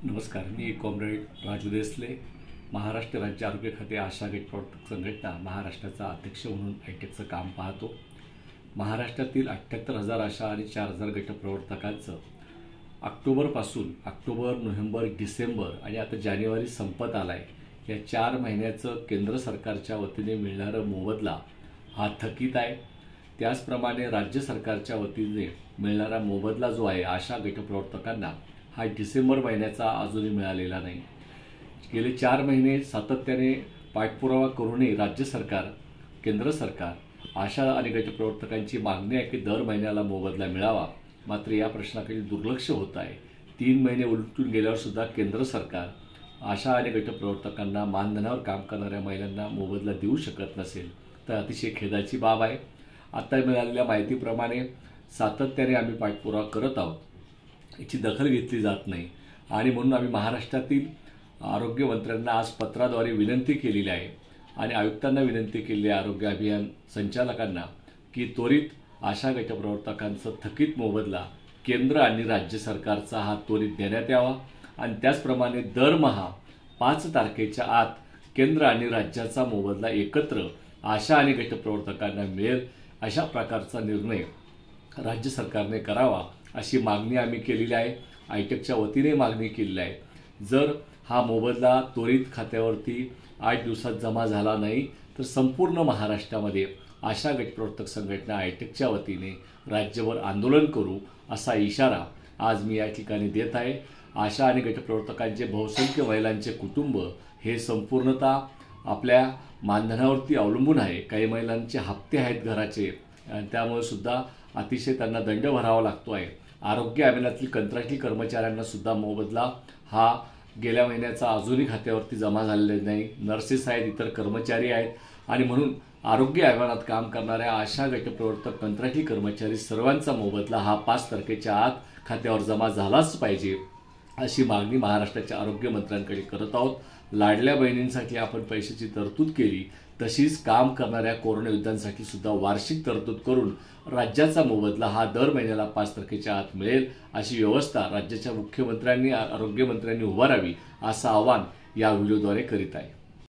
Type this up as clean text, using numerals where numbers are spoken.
नमस्कार, मी कॉम्रेड राजू देसले, महाराष्ट्र राज्य आरोग्य खाते आशा गट प्रवर्तक संघटना महाराष्ट्राचा अध्यक्ष म्हणून आयटेकचं काम पाहतो। महाराष्ट्रातील 78,000 आशा आणि 4,000 गट प्रवर्तकांचं ऑक्टोबरपासून ऑक्टोबर, नोव्हेंबर, डिसेंबर आणि आता जानेवारी संपत आलाय, या 4 महिन्याचं केंद्र सरकारच्या वतीने मिळणारा मोबदला हा थकीत आहे। त्याचप्रमाणे राज्य सरकारच्या वतीने मिळणारा मोबदला जो आहे आशा गट प्रवर्तकांना हा डिसेंबर महिन्याचा अजूनही मिळालेला नाही। गेले 4 महिने सातत्याने पाठपुरावा करूनही राज्य सरकार, केंद्र सरकार आशा आणि गट प्रवर्तकांची मागणी आहे की दर महिन्याला मोबदला मिळावा, मात्र या प्रश्नाकडे दुर्लक्ष होत आहे। 3 महिने उलटून गेल्यावर सुद्धा केंद्र सरकार आशा आणि गट प्रवर्तकांना मानधनावर काम करणाऱ्या महिलांना मोबदला देऊ शकत नसेल तर अतिशय खेदाची बाब आहे। आता मिळालेल्या माहितीप्रमाणे सातत्याने आम्ही पाठपुरावा करत आहोत, याची दखल घेतली जात नाही आणि म्हणून आम्ही महाराष्ट्रातील आरोग्य मंत्र्यांना आज पत्राद्वारे विनंती केलेली आहे आणि आयुक्तांना विनंती केली आहे, आरोग्य अभियान संचालकांना, की त्वरित आशा गट प्रवर्तकांचं थकीत मोबदला केंद्र आणि राज्य सरकारचा हा त्वरित देण्यात यावा आणि त्याचप्रमाणे दरमहा 5 तारखेच्या आत केंद्र आणि राज्याचा मोबदला एकत्र आशा आणि गट प्रवर्तकांना मिळेल अशा प्रकारचा निर्णय राज्य सरकारने करावा अशी मागणी आम्ही केलेली आहे। आयटेकच्या वतीने मागणी केलेली आहे। जर हा मोबदला त्वरित खात्यावरती 8 दिवसात जमा झाला नाही तर संपूर्ण महाराष्ट्रामध्ये आशा गट प्रवर्तक संघटना आयटेकच्या वतीने राज्यभर आंदोलन करू असा इशारा आज मी या ठिकाणी देत आहे। आशा आणि गट प्रवर्तकांचे बहुसंख्य महिलांचे कुटुंब हे संपूर्णतः आपल्या मानधनावरती अवलंबून आहे। काही महिलांचे हप्ते आहेत घराचे आणि त्यामुळे सुद्धा अतिशय त्यांना दंड भरावा लागतो आहे। आरोग्य अभियानातील कंत्राटी कर्मचाऱ्यांना सुद्धा मोबदला हा गेल्या महिन्याचा अजूनही खात्यावरती जमा झालेला नाही। नर्सेस आहेत, इतर कर्मचारी आहेत आणि म्हणून आरोग्य अभियानात काम करणाऱ्या आशा गट प्रवर्तक, कंत्राटी कर्मचारी सर्वांचा मोबदला हा 5 तारखेच्या आत खात्यावर जमा झालाच पाहिजे अशी मागणी महाराष्ट्राच्या आरोग्य मंत्र्यांकडे करत आहोत। लाडल्या बहिणींसाठी आपण पैशाची तरतूद केली, तशीच काम करणाऱ्या कोरोना योद्ध्यांसाठी सुद्धा वार्षिक तरतूद करून राज्याचा मोबदला हा दर महिन्याला 5 तारखेच्या आत मिळेल अशी व्यवस्था राज्याच्या मुख्यमंत्र्यांनी, आरोग्यमंत्र्यांनी उभारावी असं आवाहन या व्हिडिओद्वारे करीत आहे।